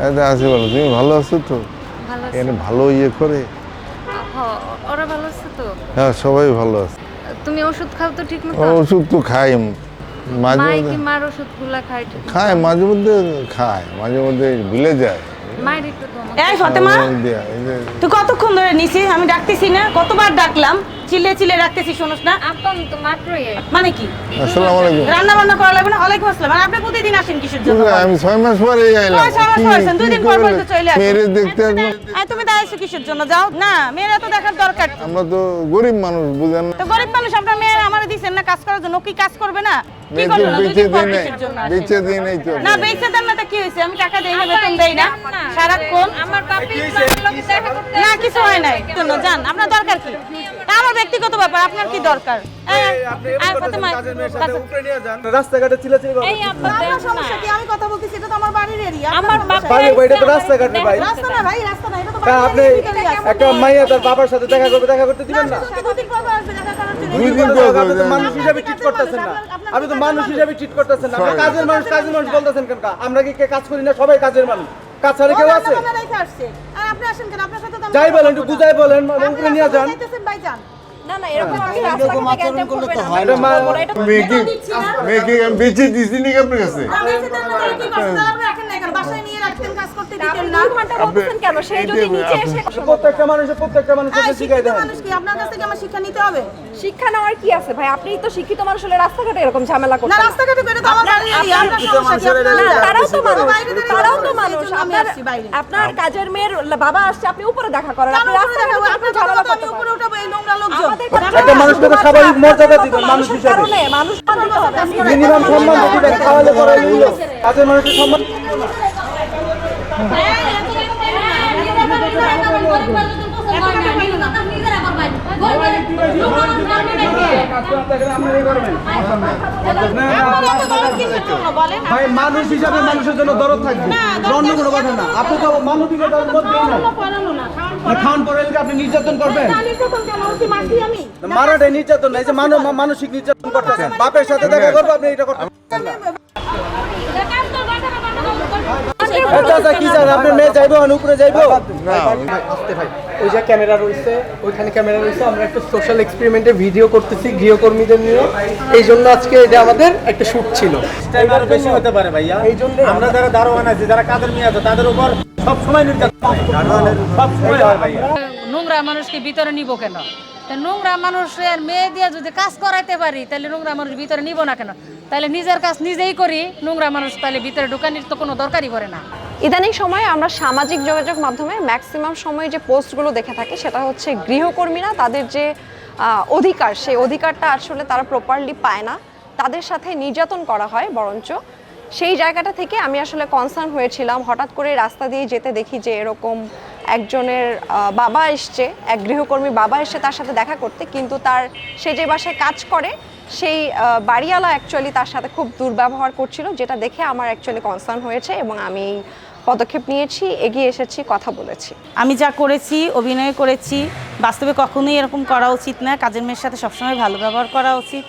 আছি ভালো। তুমি ভালো আছো তো? ভালো আছি। এখানে ভালো ইয়ে করে? ওরা ভালো আছে তো? হ্যাঁ, সবাই ভালো আছে। তুমি ওষুধ খাও তো ঠিক মতো? ওষুধ তো খাই মাঝে মাই মধ্যে। কি মার ওষুধগুলা খায় ঠিক মতো? খায় মাঝে মধ্যে, খায় মাঝে মধ্যে, ভুলে যায়। মায়ের একটু তো এই ফাতেমা, এই যে তুই কতক্ষণ ধরে নিছি? আমি ডাকতেছি না, কতবার ডাকলাম, চিল্লে চিল্লে ডাকতেছি, শোনোস না? আপা আমি তো মাত্রই মানে কি? আসসালামু আলাইকুম। রান্না বান্না করা লাগবে না? ওয়ালাইকুম আসসালাম। আর আপনি প্রতিদিন আসেন কিসের জন্য? আমি 6 মাস পরে এলাম। 6 মাস পরে আসেন, 2 দিন পর পর তো চলে আসেন। মেরে দেখতে আসবো। তুমি দাঁড়াইছো কিসের জন্য? যাও না, মেয়েরা তো দেখার দরকার। আমরা তো গরিব মানুষ, বুঝেন না? তো গরিব মানুষ, আপনার মেয়ে আমারে দিছেন না কাজ করার জন্য, ও কি কাজ করবে না? কি বেঁচে করবে না? 2 দিন পর দিন কিসের জন্য আসে? বেঁচে দিন এই তো। না বেচে দেন না তো কি হয়েছে? আমি টাকা দেই না, বেতন দেই না সারাক্ষণ। আমার পাপি লোকে দেখা করতে না কিছু হয় নাই জন্য জান, আপনার দরকার কি? তা আমার ব্যক্তিগত ব্যাপার, আপনার কি দরকার? ফাতেমা, রাস্তাঘাটে চিল্লাচিল্লি করেন। এই আপা আপনার দেখো সমস্যা না। কি? আমি কথা বলতেছি, এটা তো আমার বাড়ির এরিয়া। আমার বাবা বাড়ি বাইরে তো রাস্তাঘাটে ভাই। রাস্তা না ভাই, রাস্তা না, এটা তো হ্যাঁ, বাড়ির আপনি ভিতরেই আছে। একটা মাইয়া তার বাবার সাথে দেখা করবে, দেখা করতে দিবেন না? শুধু 2 দিন পর পর আসবে দেখা করার জন্য। দুই দিন আপনি পর তো পর মানুষ হিসাবে ট্রিট করতেছেন না। আপনি তো মানুষ হিসাবে ট্রিট করতেছেন না। আপনি কাজের মানুষ বলতেছেন কেন? আমরা কি কে কাজ করি না? সবাই কাজের মানুষ। কাজ ছাড়া কেউ আছে? রান্না রেখে আসছে। আর আপনি আসেন কেন? আপনার সাথে তো আমি যাই কথা বলেন, বলবো একটু না। বুঝাই বলেন, আপনি উপরে নিয়ে যান। যাইতেছেন ভাই, যান। না না এরকম আমি রাস্তাঘাটে গ্যাঞ্জাম করবে না। এটা মা- মেয়েকে আমি বেঁচে দিছি নাকি আপনার কাছে? আমি এসে দেন না, তাহলে কি করছেন? তাহলে আপনি রাখেন না কেন? বাসায় নিয়ে রাখতেন, কাজ করতে আপনি দিতেন না। 2 ঘন্টা বলতেছেন কেন? সে যদি নিচে এসে প্রত্যেকটা মানুষকে শিখাই শিক্ষিত দেন। মানুষ কি? আপনার কাছ থেকে আমার শিক্ষা নিতে হবে? শিক্ষা নেওয়ার কি আছে ভাই? আপনি তো শিক্ষিত মানুষ হলে রাস্তাঘাটে এরকম ঝামেলা না, করতেন না। রাস্তাঘাটে বেরো তো আমার বাড়ির এরিয়া। আপনার সমস্যা কি? আপনার- না, তারাও তো মানুষ, বাইরে দাঁড়িয়ে তারাও তো কথা মানুষ। বলছি, আমি আপনার আসছি বাইরে। আপনার কাজের মেয়ের বাবা আসছে, আপনি উপরে দেখা করেন। কেন আপনি উপরে রাস্তাঘাটে দেখাবো? আপনার ঝামেলা কথা তো আমি করতে উপরে পারেন। উঠাবো, এই নোংরা লোকজন। আমাদের একটা মানুষকে তো স্বাভাবিক মর্যাদা দিবেন মানুষ মানুষের হিসাবে। কারণে মানুষ দিতে হবে। মিনিমাম সম্মান তো দিবেন, খাওয়ালে পড়াই দিলো। কাজের মানুষের সম্মান ভাই, মানুষ হিসাবে মানুষের জন্য দরদ থাকবে, অন্য কোনো কথা না। আপনি তো মানবিকতার মধ্যেই না। খাওয়ান পরে আপনি নির্যাতন করবেন? মারাটাই নির্যাতন না, এই যে মানসিক নির্যাতন করতেছেন। বাপের সাথে দেখা করবো, আপনি এটা করতে পারবেন না। আচ্ছা, কি চান? আপনার মেয়ে যাইবো, উপরে যাইবো? আসতে ভাই, ওই যে ক্যামেরা রয়েছে, ওইখানে ক্যামেরা রয়েছে। আমরা একটা সোশ্যাল এক্সপেরিমেন্টে ভিডিও করতেছি গৃহকর্মীদের নিয়ে। এই জন্য আজকে এটা আমাদের একটা শুট ছিল। এবার বেশি হতে পারে ভাইয়া। এই জন্য আমরা যারা দারোয়ান আছে, যারা কাজের মেয়ে আছে, তাদের উপর সব সময় নির্যাতন হয়। সব সময় হয় ভাইয়া। নোংরা মানুষকে ভিতরে নিব কেন? তা নোংরা মানুষের মেয়ে দিয়ে যদি কাজ করাইতে পারি, তাহলে নোংরা মানুষ ভিতরে নিব না কেন? তাহলে নিজের কাজ নিজেই করি, নোংরা মানুষ তাহলে ভিতরে ঢুকানির তো কোনো দরকারই পড়ে না। ইদানিং সময়ে আমরা সামাজিক যোগাযোগ মাধ্যমে ম্যাক্সিমাম সময় যে পোস্টগুলো দেখে থাকি সেটা হচ্ছে গৃহকর্মীরা তাদের যে অধিকার, সেই অধিকারটা আসলে তারা প্রপারলি পায় না, তাদের সাথে নির্যাতন করা হয় বরঞ্চ। সেই জায়গাটা থেকে আমি আসলে কনসার্ন হয়েছিলাম। হঠাৎ করে রাস্তা দিয়ে যেতে দেখি যে এরকম একজনের বাবা এসছে, এক গৃহকর্মী বাবা এসে তার সাথে দেখা করতে, কিন্তু সে যে বাসায় কাজ করে সেই বাড়িওয়ালা অ্যাকচুয়ালি তার সাথে খুব দুর্ব্যবহার করছিল, যেটা দেখে আমার অ্যাকচুয়ালি কনসার্ন হয়েছে এবং আমি পদক্ষেপ নিয়েছি, এগিয়ে এসেছি, কথা বলেছি। আমি যা করেছি, অভিনয় করেছি, বাস্তবে কখনোই এরকম করা উচিত না। কাজের মেয়ের সাথে সবসময় ভালো ব্যবহার করা উচিত,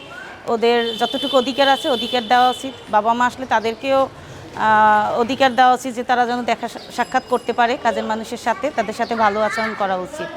ওদের যতটুকু অধিকার আছে অধিকার দেওয়া উচিত। বাবা মা আসলে তাদেরকেও অধিকার দেওয়া উচিত যে তারা যেন দেখা সাক্ষাৎ করতে পারে কাজের মানুষের সাথে, তাদের সাথে ভালো আচরণ করা উচিত।